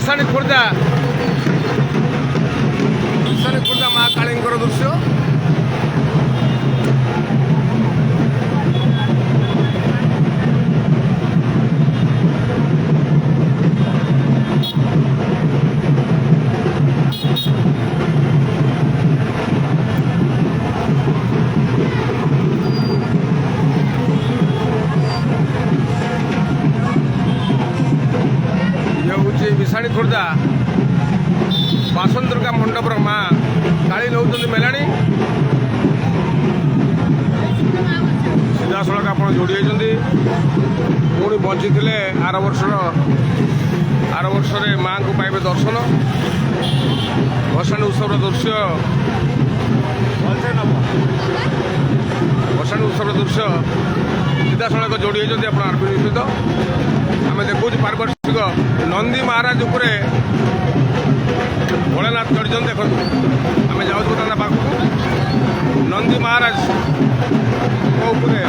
ଭସାଣି ଖୋର୍ଦ୍ଧା ମା କାଳୀଙ୍କର ଦୃଶ୍ୟ। विसाणी खोर्धा वासन दुर्गा मंडपर माँ काली नौ मेलाणी सीधा सड़क आप जोड़ी पुणी बंची थे आर वर्ष माँ को पाइबे दर्शन भसाणी उत्सव दृश्य भसाणी उत्सव दृश्य सीधा सड़क जोड़ी आप आरपी सहित आम देखु पारिपार्श्विक नंदी महाराज उपरे भोलेनाथ चढ़ी देखो आम जाऊँ पाखक नंदी महाराज उपरे